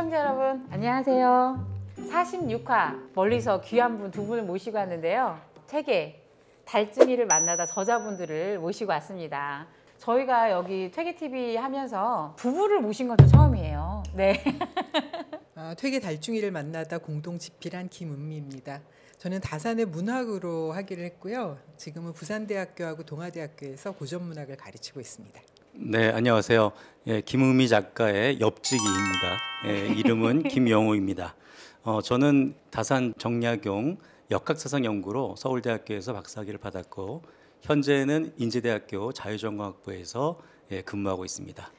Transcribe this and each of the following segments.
시청자 여러분 안녕하세요. 46화 멀리서 귀한 분 두 분을 모시고 왔는데요. 책에 달증이를 만나다 저자분들을 모시고 왔습니다. 저희가 여기 퇴계TV 하면서 부부를 모신 것도 처음이에요. 네. 퇴계 달중이를 만나다 공동 집필한 김은미입니다. 저는 다산의 문학으로 하기를 했고요. 지금은 부산대학교하고 동아대학교에서 고전문학을 가르치고 있습니다. 네, 안녕하세요. 김은미 작가의 옆지기입니다. 이름은 김영호입니다. 저는 다산 정약용 역학사상연구로 서울대학교에서 박사학위를 받았고 현재는 인제대학교 자유전공학부에서 근무하고 있습니다.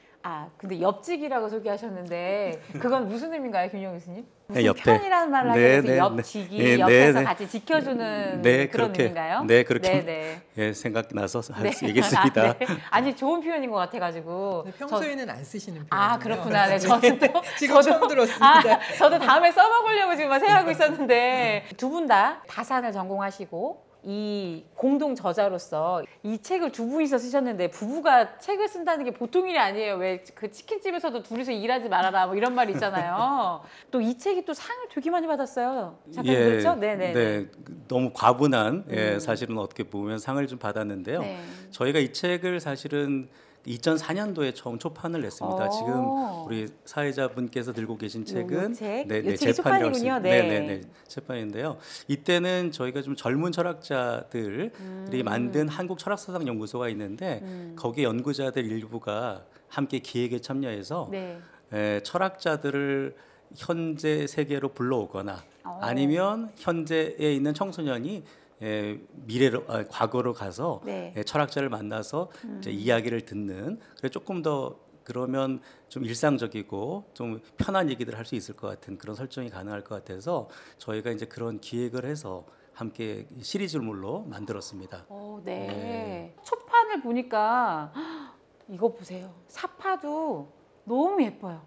근데 옆지기라고 소개하셨는데 그건 무슨 의미인가요, 김영호 교수님? 무슨 옆에. 편이라는 말을 하게 돼서 옆지기, 옆에서 같이 지켜주는 그런 그렇게, 의미인가요? 네, 그렇게 생각나서 할 수 있겠습니다. 아니 좋은 표현인 것 같아가지고 평소에는 안 쓰시는 표현이에요. 그렇구나. 네, 저는 또 지금 처음 들었습니다. 저도 다음에 써먹으려고 지금 생각하고 있었는데 두 분 다 다산을 전공하시고 이 공동 저자로서 이 책을 두 분이서 쓰셨는데 부부가 책을 쓴다는 게 보통 일이 아니에요. 왜 그 치킨집에서도 둘이서 일하지 말아라 뭐 이런 말이 있잖아요. 또 이 책이 또 상을 되게 많이 받았어요. 잠깐 그렇죠? 네, 너무 과분한 사실은 어떻게 보면 상을 좀 받았는데요. 네. 저희가 이 책을 사실은 2004년도에 처음 초판을 냈습니다. 지금 우리 사회자분께서 들고 계신 책은 책이 초판이군요. 네, 초판인데요. 이때는 저희가 좀 젊은 철학자들이 만든 한국철학사상연구소가 있는데 거기에 연구자들 일부가 함께 기획에 참여해서 철학자들을 현재 세계로 불러오거나 아니면 현재에 있는 청소년이 미래로 과거로 가서 철학자를 만나서 이제 이야기를 듣는 그래 조금 더 그러면 좀 일상적이고 좀 편한 얘기들을 할 수 있을 것 같은 그런 설정이 가능할 것 같아서 저희가 이제 그런 기획을 해서 함께 시리즈물로 만들었습니다. 초판을 보니까 이거 보세요. 사파도 너무 예뻐요.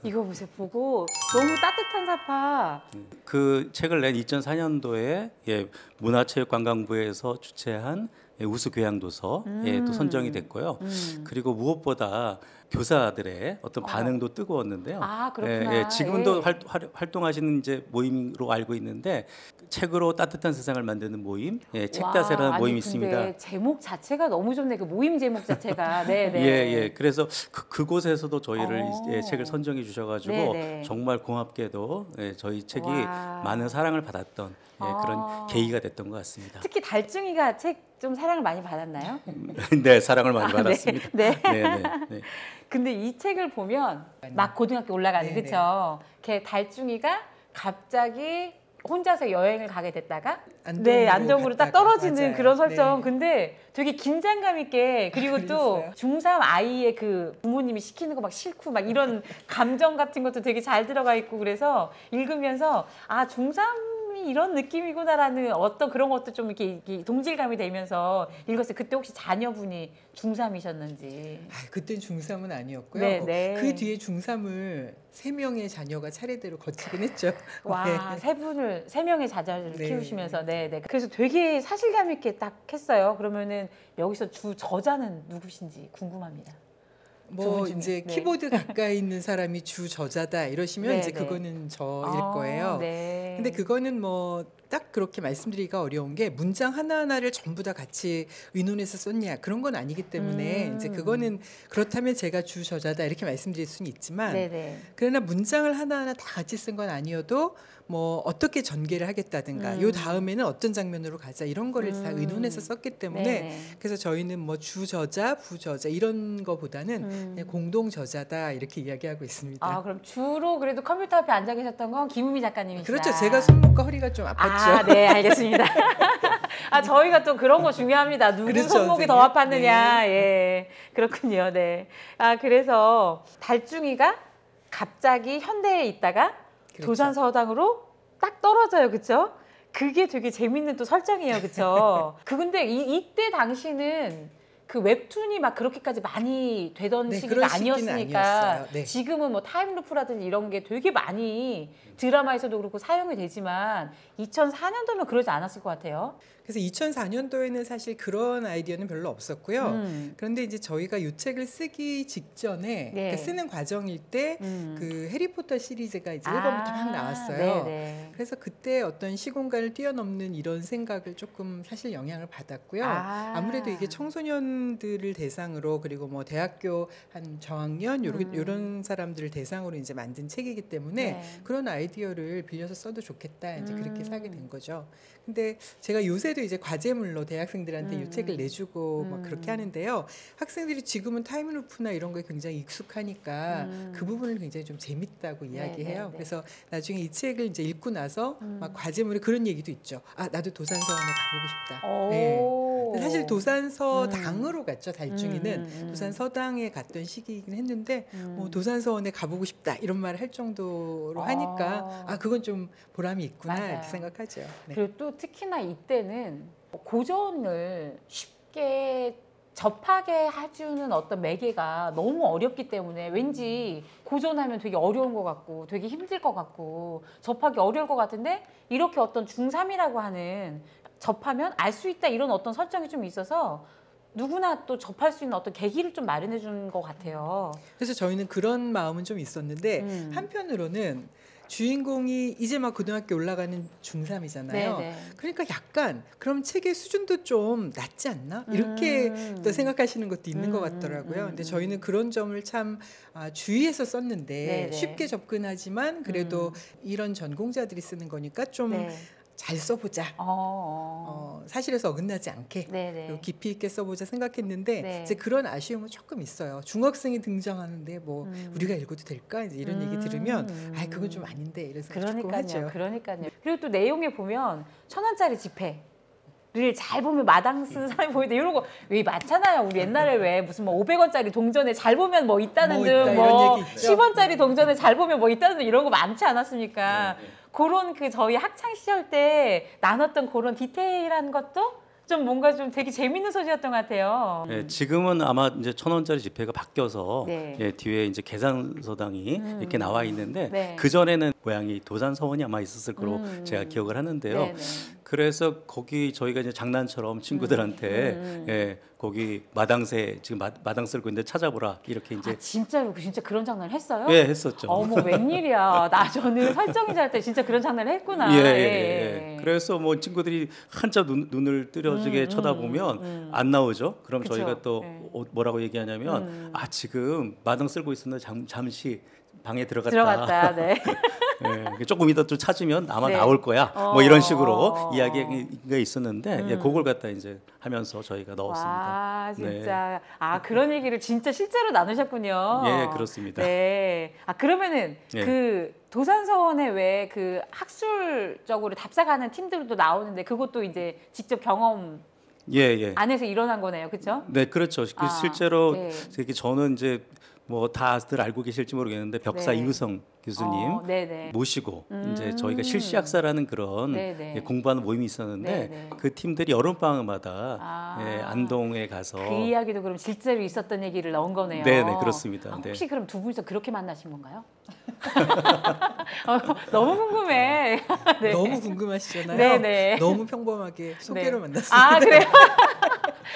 이거 보세요. 보고 너무 따뜻한 사파. 그 책을 낸 2004년도에 문화체육관광부에서 주최한 우수교양도서 또 선정이 됐고요. 그리고 무엇보다 교사들의 어떤 반응도 뜨거웠는데요. 그렇구나. 지금도 활동하시는 이제 모임으로 알고 있는데 책으로 따뜻한 세상을 만드는 모임, 책다세라는 모임이 있습니다. 제목 자체가 너무 좋네. 그 모임 제목 자체가. 그래서 그곳에서도 저희를 책을 선정해 주셔가지고 정말 고맙게도 저희 책이 많은 사랑을 받았던 그런 계기가 됐던 것 같습니다. 특히 달증이가 책 좀 사랑을 많이 받았나요? 네, 사랑을 많이 받았습니다. 네. 근데 이 책을 보면 막 고등학교 올라가는 그렇죠. 걔 달증이가 갑자기 혼자서 여행을 가게 됐다가 안동으로 딱 떨어지는 그런 설정. 근데 되게 긴장감 있게 그리고 또 중3 아이의 그 부모님이 시키는 거 막 싫고 막 이런 감정 같은 것도 되게 잘 들어가 있고 그래서 읽으면서 중3 이런 느낌이구나라는 어떤 그런 것도 좀 이렇게 동질감이 되면서 읽었어요. 그때 혹시 자녀분이 중3이셨는지? 그땐 중3은 아니었고요. 그 뒤에 중3을 3명의 자녀가 차례대로 거치긴 했죠. 세 명의 자녀를 키우시면서 그래서 되게 사실감 있게 딱 했어요. 그러면은 여기서 주 저자는 누구신지 궁금합니다. 이제 키보드 가까이 있는 사람이 주 저자다 이러시면 이제 그거는 저일 거예요. 근데 그거는 딱 그렇게 말씀드리기가 어려운 게 문장 하나하나를 전부 다 같이 의논해서 썼냐 그런 건 아니기 때문에 이제 그거는 그렇다면 제가 주 저자다 이렇게 말씀드릴 수는 있지만 그러나 문장을 하나하나 다 같이 쓴 건 아니어도 어떻게 전개를 하겠다든가 요 다음에는 어떤 장면으로 가자 이런 거를 다 의논해서 썼기 때문에 그래서 저희는 주 저자, 부저자 이런 거보다는 그냥 공동 저자다 이렇게 이야기하고 있습니다. 그럼 주로 그래도 컴퓨터 앞에 앉아 계셨던 건 김은미 작가님이시다. 그렇죠. 제가 손목과 허리가 좀 아팠죠. 네, 알겠습니다. 저희가 또 그런 거 중요합니다. 누구 손목이 더 아팠느냐. 그렇군요. 그래서 달중이가 갑자기 현대에 있다가 도산서당으로 딱 떨어져요. 그렇죠? 그게 되게 재밌는 또 설정이에요. 그렇죠? 근데 이때 당시는 그 웹툰이 막 그렇게까지 많이 되던 네, 시기가 그런 시기는 아니었으니까 아니었어요. 네. 지금은 뭐 타임루프라든지 이런 게 되게 많이 드라마에서도 그렇고 사용이 되지만 2004년도면 그러지 않았을 것 같아요. 그래서 2004년도에는 사실 그런 아이디어는 별로 없었고요. 그런데 이제 저희가 이 책을 쓰기 직전에 그러니까 쓰는 과정일 때 그 해리포터 시리즈가 이제 1권부터 막 나왔어요. 네네. 그래서 그때 어떤 시공간을 뛰어넘는 이런 생각을 조금 사실 영향을 받았고요. 아무래도 이게 청소년들을 대상으로 그리고 뭐 대학교 한 저학년 요런 사람들을 대상으로 이제 만든 책이기 때문에 그런 아이디어를 빌려서 써도 좋겠다 이제 그렇게 사게 된 거죠. 근데 제가 요새도 이제 과제물로 대학생들한테 이 책을 내주고 막 그렇게 하는데요. 학생들이 지금은 타임루프나 이런 거에 굉장히 익숙하니까 그 부분을 굉장히 좀 재밌다고 이야기해요. 그래서 나중에 이 책을 이제 읽고 나서 막 과제물에 그런 얘기도 있죠. 아, 나도 도산서원에 가보고 싶다. 네. 사실 도산서당으로 갔죠. 달중이는 도산서당에 갔던 시기이긴 했는데 뭐 도산서원에 가보고 싶다 이런 말을 할 정도로 하니까 아, 그건 좀 보람이 있구나 맞아요. 이렇게 생각하죠. 네. 그리고 또 특히나 이때는 고전을 쉽게 접하게 해주는 어떤 매개가 너무 어렵기 때문에 왠지 고전하면 되게 어려운 것 같고 되게 힘들 것 같고 접하기 어려울 것 같은데 이렇게 어떤 중3이라고 하는 접하면 알 수 있다 이런 어떤 설정이 좀 있어서 누구나 또 접할 수 있는 어떤 계기를 좀 마련해 주는 것 같아요. 그래서 저희는 그런 마음은 좀 있었는데 한편으로는 주인공이 이제 막 고등학교 올라가는 중3이잖아요. 네네. 그러니까 약간 그럼 책의 수준도 좀 낮지 않나? 이렇게 또 생각하시는 것도 있는 것 같더라고요. 근데 저희는 그런 점을 참 주의해서 썼는데 네네. 쉽게 접근하지만 그래도 이런 전공자들이 쓰는 거니까 좀 잘 써보자. 사실에서 어긋나지 않게 그리고 깊이 있게 써보자 생각했는데 이제 그런 아쉬움은 조금 있어요. 중학생이 등장하는,데 뭐 우리가 읽어도 될까? 이제 이런 얘기 들으면 아, 그건 좀 아닌데 이런 생각 조금 하죠. 그러니까요. 그리고 또 내용에 보면 1,000원짜리 지폐를 잘 보면 마당 쓰는 사람이 보이는데 이런 거 왜 많잖아요. 우리 옛날에 왜 무슨 뭐 500원짜리 동전에 잘 보면 뭐 있다는 등 뭐 10원짜리 동전에 잘 보면 뭐 있다는 등 이런 거 많지 않았습니까? 그런 그 저희 학창 시절 때 나눴던 그런 디테일한 것도 좀 뭔가 좀 되게 재밌는 소재였던 것 같아요. 네, 지금은 아마 이제 1,000원짜리 지폐가 바뀌어서 뒤에 이제 계산서당이 이렇게 나와 있는데 그 전에는 모양이 도산서원이 아마 있었을 거로 제가 기억을 하는데요. 그래서 거기 저희가 이제 장난처럼 친구들한테 거기 마당새 지금 마당 쓸고 있는데 찾아보라 이렇게 이제 진짜로 진짜 그런 장난을 했어요? 예, 했었죠. 어머 웬일이야. 저는 설정이 잘 때 진짜 그런 장난을 했구나. 그래서 뭐 친구들이 한참 눈을 뜨려지게 쳐다보면 안 나오죠. 그럼 그쵸? 저희가 또 뭐라고 얘기하냐면 아, 지금 마당 쓸고 있었는데 잠시 방에 들어갔다. 조금 이따 또 찾으면 아마 나올 거야. 뭐 이런 식으로 이야기가 있었는데 그걸 갖다 이제 하면서 저희가 넣었습니다. 와, 진짜. 아, 그런 얘기를 진짜 실제로 나누셨군요. 예, 그렇습니다. 네. 아, 그러면은 그 도산서원에 왜 그 학술적으로 답사가는 팀들도 나오는데 그것도 이제 직접 경험 안에서 일어난 거네요, 그렇죠? 네, 그렇죠. 실제로 저는 이제 뭐 다들 알고 계실지 모르겠는데 벽사 이우성 교수님 모시고 이제 저희가 실시학사라는 그런 공부하는 모임이 있었는데 그 팀들이 여름방학마다 안동에 가서 그 이야기도 그럼 실제로 있었던 얘기를 넣은 거네요. 네, 그렇습니다. 혹시 그럼 두 분이서 그렇게 만나신 건가요? 너무 궁금해. 너무 궁금하시잖아요. 너무 평범하게 소개로 만났습니다. 아, 그래요?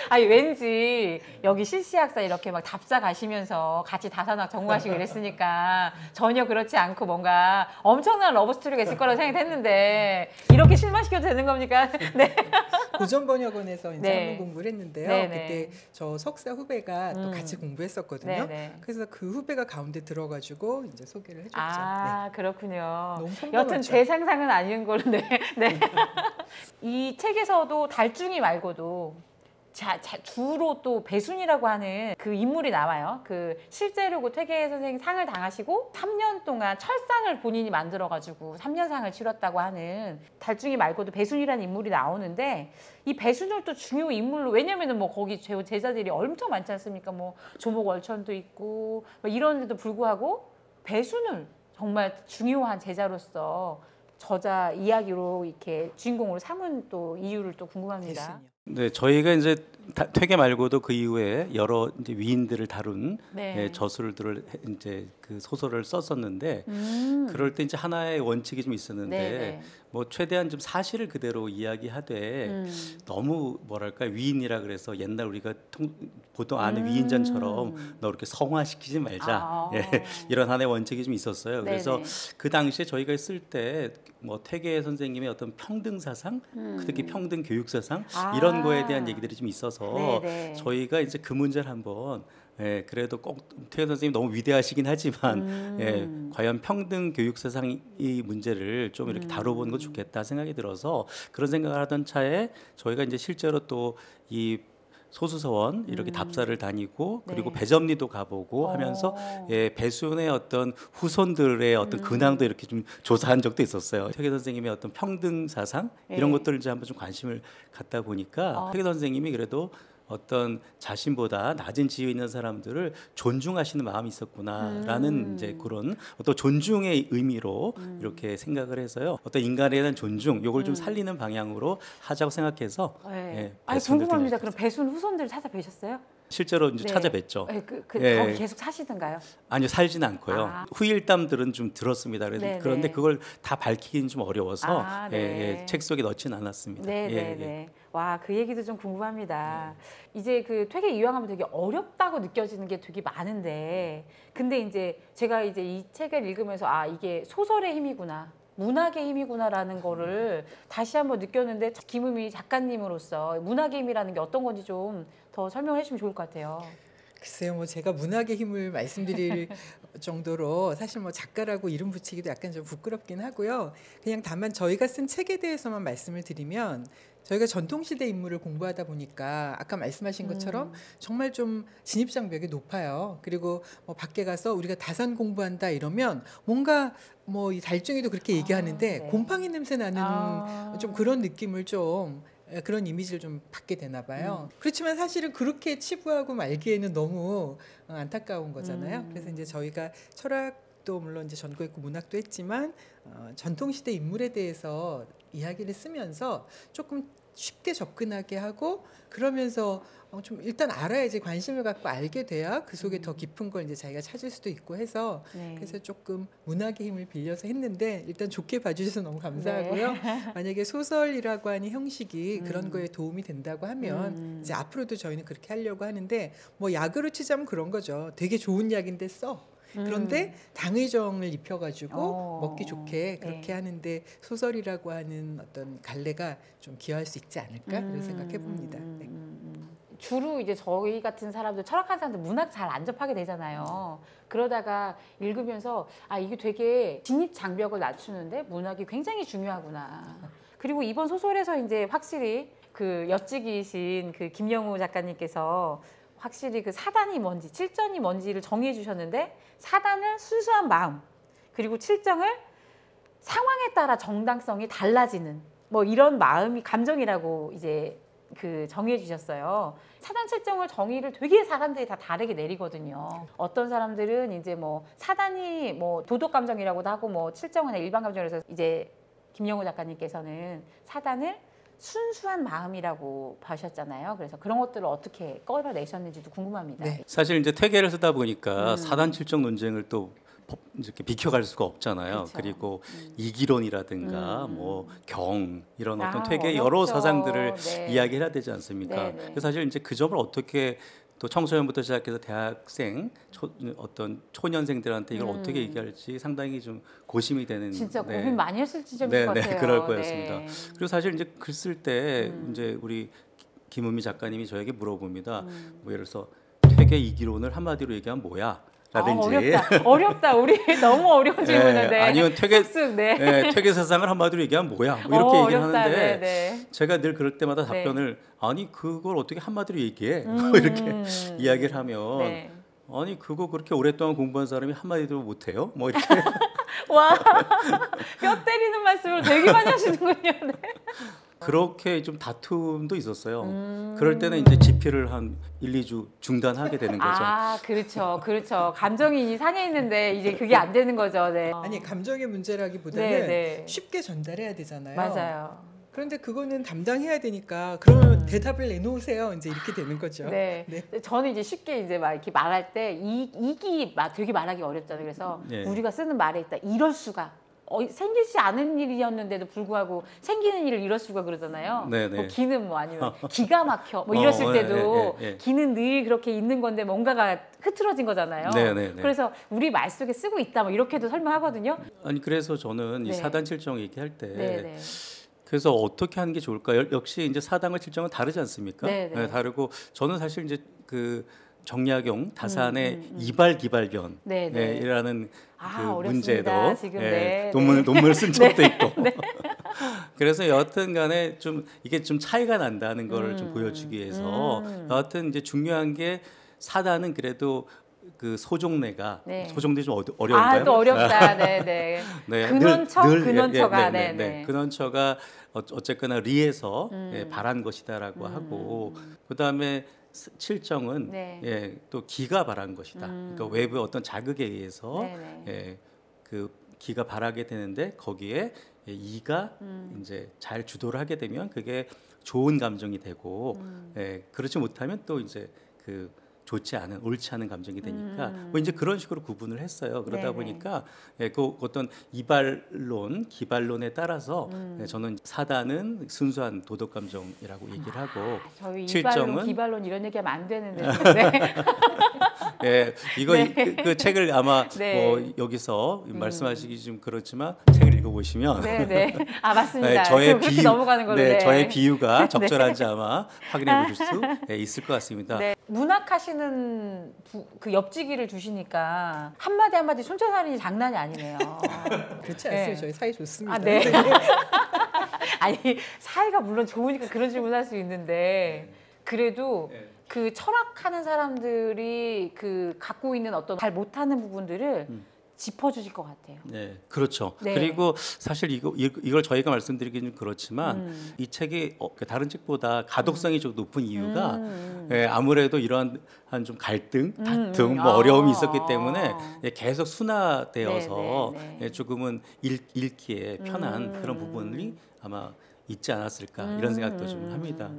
아니, 왠지 여기 실시학사 이렇게 막 답사 가시면서 같이 다산학 전공하시고 이랬으니까 전혀 그렇지 않고 뭔가 엄청난 러브스토리가 있을 거라고 생각했는데 이렇게 실망시켜도 되는 겁니까? 네. 고전번역원에서 이제 한번 공부를 했는데요. 그때 저 석사 후배가 또 같이 공부했었거든요. 그래서 그 후배가 가운데 들어가지고 이제 소개를 해줬죠. 아, 그렇군요. 너무 평범하죠. 여튼 제 상상은 아닌 걸로. 이 책에서도 달중이 말고도 주로 또 배순이라고 하는 그 인물이 나와요. 그 실제로 그 퇴계 선생님 상을 당하시고 3년 동안 철상을 본인이 만들어가지고 3년상을 치렀다고 하는 달중이 말고도 배순이라는 인물이 나오는데 이 배순을 또 중요 인물로 왜냐면은 뭐 거기 제자들이 엄청 많지 않습니까? 뭐 조목월천도 있고 뭐 이런데도 불구하고 배순을 정말 중요한 제자로서 저자 이야기로 이렇게 주인공으로 삼은 또 이유를 또 궁금합니다. 배순이요. 네, 저희가 이제 퇴계 말고도 그 이후에 여러 이제 위인들을 다룬 네. 저술들을 이제 그 소설을 썼었는데 그럴 때 이제 하나의 원칙이 좀 있었는데 네. 뭐 최대한 좀 사실을 그대로 이야기하되 너무 뭐랄까 위인이라 그래서 옛날 우리가 보통 아는 위인전처럼 너 이렇게 성화시키지 말자 예, 이런 하나의 원칙이 좀 있었어요. 그래서 그 당시에 저희가 쓸 때 뭐 퇴계 선생님의 어떤 평등 사상, 특히 평등 교육 사상 이런 거에 대한 얘기들이 좀 있어서 저희가 이제 그 문제를 한번 예, 그래도 꼭 퇴계 선생님 너무 위대하시긴 하지만 예, 과연 평등 교육 세상 이 문제를 좀 이렇게 다뤄보는 거 좋겠다 생각이 들어서 그런 생각을 하던 차에 저희가 이제 실제로 또 이 소수서원 이렇게 답사를 다니고 그리고 배점리도 가보고 하면서 예, 배순의 어떤 후손들의 어떤 근황도 이렇게 좀 조사한 적도 있었어요. 퇴계 선생님의 어떤 평등 사상 이런 것들을 이제 한번 좀 관심을 갖다 보니까 퇴계 선생님이 그래도 어떤 자신보다 낮은 지위에 있는 사람들을 존중하시는 마음이 있었구나라는 이제 그런 어떤 존중의 의미로 이렇게 생각을 해서요. 어떤 인간에 대한 존중, 요걸 좀 살리는 방향으로 하자고 생각해서. 예, 궁금합니다. 그럼 배순 후손들 찾아뵈셨어요? 실제로 이제 찾아뵀죠. 거기 계속 사시던가요? 아니요, 살지는 않고요. 후일담들은 좀 들었습니다. 그런데 그걸 다 밝히기는 좀 어려워서 책 속에 넣지는 않았습니다. 와, 그 얘기도 좀 궁금합니다. 이제 그 퇴계 이황하면 되게 어렵다고 느껴지는 게 되게 많은데, 근데 이제 제가 이제 이 책을 읽으면서 이게 소설의 힘이구나. 문학의 힘이구나라는 거를 다시 한번 느꼈는데 김은미 작가님으로서 문학의 힘이라는 게 어떤 건지 좀 더 설명해 주시면 좋을 것 같아요. 글쎄요, 뭐 제가 문학의 힘을 말씀드릴 정도로 사실 뭐 작가라고 이름 붙이기도 약간 좀 부끄럽긴 하고요. 그냥 다만 저희가 쓴 책에 대해서만 말씀을 드리면 저희가 전통시대 인물을 공부하다 보니까 아까 말씀하신 것처럼 정말 좀 진입장벽이 높아요. 그리고 뭐 밖에 가서 우리가 다산 공부한다 이러면 뭔가 뭐 이 달중이도 그렇게 얘기하는데 곰팡이 냄새 나는 좀 그런 느낌을 좀 그런 이미지를 좀 받게 되나 봐요. 그렇지만 사실은 그렇게 치부하고 말기에는 너무 안타까운 거잖아요. 그래서 이제 저희가 철학도 물론 이제 전공했고 문학도 했지만 전통시대 인물에 대해서 이야기를 쓰면서 조금 쉽게 접근하게 하고 그러면서 좀 일단 알아야지 관심을 갖고 알게 돼야 그 속에 더 깊은 걸 이제 자기가 찾을 수도 있고 해서 그래서 조금 문학의 힘을 빌려서 했는데 일단 좋게 봐주셔서 너무 감사하고요. 만약에 소설이라고 하는 형식이 그런 거에 도움이 된다고 하면 이제 앞으로도 저희는 그렇게 하려고 하는데 뭐 약으로 치자면 그런 거죠. 되게 좋은 약인데 써. 그런데 당의정을 입혀가지고 먹기 좋게 그렇게 하는데 소설이라고 하는 어떤 갈래가 좀 기여할 수 있지 않을까 그런 생각해 봅니다. 네. 주로 이제 저희 같은 사람들 철학하는 사람들 문학 잘 안 접하게 되잖아요. 그러다가 읽으면서 이게 되게 진입 장벽을 낮추는데 문학이 굉장히 중요하구나. 그리고 이번 소설에서 이제 확실히 그 옆지기이신 그 김영우 작가님께서 확실히 그 사단이 뭔지, 칠전이 뭔지를 정의해 주셨는데 사단은 순수한 마음, 그리고 칠정을 상황에 따라 정당성이 달라지는 뭐 이런 마음이 감정이라고 이제 그 정의해 주셨어요. 사단 칠정을 정의를 되게 사람들이 다 다르게 내리거든요. 어떤 사람들은 이제 뭐 사단이 뭐 도덕 감정이라고도 하고 뭐 칠정은 일반 감정이라서 이제 김영우 작가님께서는 사단을 순수한 마음이라고 봐셨잖아요. 그래서 그런 것들을 어떻게 끌어내셨는지도 궁금합니다. 네. 사실 이제 퇴계를 쓰다 보니까 사단 칠정 논쟁을 또 이렇게 비켜갈 수가 없잖아요. 그렇죠. 그리고 이기론이라든가 뭐 경 이런 어떤 퇴계 여러 사상들을 이야기해야 되지 않습니까? 그래서 사실 이제 그 점을 어떻게 또 청소년부터 시작해서 대학생, 어떤 초년생들한테 이걸 어떻게 얘기할지 상당히 좀 고심이 되는. 진짜 고민 많이 했을 지점일 것 같아요. 그럴 거였습니다. 그리고 사실 이제 글 쓸 때 이제 우리 김은미 작가님이 저에게 물어봅니다. 뭐 예를 들어서 퇴계 이기론을 한마디로 얘기하면 뭐야? 라든지. 어렵다. 우리 너무 어려운 질문인데. 아니면 퇴계 세상을 한마디로 얘기하면 뭐야? 뭐 이렇게 얘기를 하는데 제가 늘 그럴 때마다 답변을 아니 그걸 어떻게 한마디로 얘기해? 뭐 이렇게 이야기를 하면 아니 그거 그렇게 오랫동안 공부한 사람이 한마디도 못해요? 뭐 이렇게. 와, 뼈 때리는 말씀을 되게 많이 하시는군요. 네. 그렇게 좀 다툼도 있었어요. 그럴 때는 이제 집필을 한 1, 2주 중단하게 되는 거죠. 그렇죠. 감정이 산에 있는데 이제 그게 안 되는 거죠. 네. 아니 감정의 문제라기보다는 쉽게 전달해야 되잖아요. 맞아요. 그런데 그거는 담당해야 되니까 그러면 대답을 내놓으세요. 이제 이렇게 되는 거죠. 네. 네. 저는 이제 쉽게 이제 막 이렇게 말할 때 이기 되게 말하기 어렵잖아요. 그래서 네. 우리가 쓰는 말에 있다. 이럴 수가. 생기지 않은 일이었는데도 불구하고 생기는 일을 이럴 수가 그러잖아요. 뭐 기는 뭐 아니면 기가 막혀 뭐 이랬을 때도 기는 늘 그렇게 있는 건데 뭔가가 흐트러진 거잖아요. 그래서 우리 말 속에 쓰고 있다 뭐 이렇게도 설명하거든요. 아니 그래서 저는 이 사단 칠정 얘기할 때 그래서 어떻게 하는 게 좋을까요? 역시 이제 사당과 칠정은 다르지 않습니까? 네, 다르고 저는 사실 이제 그 정약용 다산의 이발기발견이라는 그 문제도 지금 논문을 쓴 적도 있고 그래서 여하튼간에 좀 이게 좀 차이가 난다는 걸 좀 보여주기 위해서 여하튼 이제 중요한 게 사단은 그래도 그 소종례가 소종례 좀 어려운가요? 또 어렵다. 근원처가 근원처가 어쨌거나 리에서 발한 것이다라고 하고 그다음에 칠정은 또 기가 발한 것이다. 그러니까 외부의 어떤 자극에 의해서 그 기가 발하게 되는데 거기에 이가 이제 잘 주도를 하게 되면 그게 좋은 감정이 되고 그렇지 못하면 또 이제 그 좋지 않은 옳지 않은 감정이 되니까 뭐 이제 그런 식으로 구분을 했어요. 그러다 보니까 그 어떤 이발론, 기발론에 따라서 저는 사단은 순수한 도덕 감정이라고 얘기를 하고 저희 칠정은 기발론 이런 얘기하면 안 되는데. 이거 그 책을 아마 뭐 여기서 말씀하시기 좀 그렇지만 책을 읽어보시면 맞습니다. 저의 넘어가는 걸로 저의 비유가 적절한지 아마 확인해 보실 수 있을 것 같습니다. 문학하시는 그 옆지기를 주시니까 한마디 한마디 손자살인이 장난이 아니네요. 그렇지 않습니다. 저희 사이 좋습니다. 아니 사이가 물론 좋으니까 그런 질문할 수 있는데 그래도 그 철학하는 사람들이 그 갖고 있는 어떤 잘 못하는 부분들을 짚어주실 것 같아요. 네, 그렇죠. 그리고 사실 이걸 저희가 말씀드리기는 그렇지만 이 책이 다른 책보다 가독성이 좀 높은 이유가 아무래도 이러한 한 좀 갈등, 다툼, 뭐 어려움이 있었기 때문에 계속 순화되어서 조금은 읽기에 편한 그런 부분이 아마 있지 않았을까 이런 생각도 좀 합니다.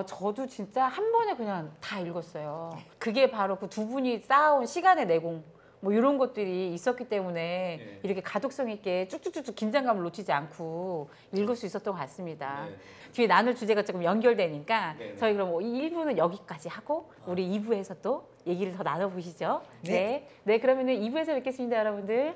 저도 진짜 한 번에 그냥 다 읽었어요. 그게 바로 그 두 분이 쌓아온 시간의 내공. 뭐 이런 것들이 있었기 때문에 이렇게 가독성 있게 쭉쭉쭉쭉 긴장감을 놓치지 않고 읽을 수 있었던 것 같습니다. 뒤에 나눌 주제가 조금 연결되니까 저희 그럼 1부는 여기까지 하고 우리 2부에서 또 얘기를 더 나눠보시죠. 그러면은 2부에서 뵙겠습니다, 여러분들.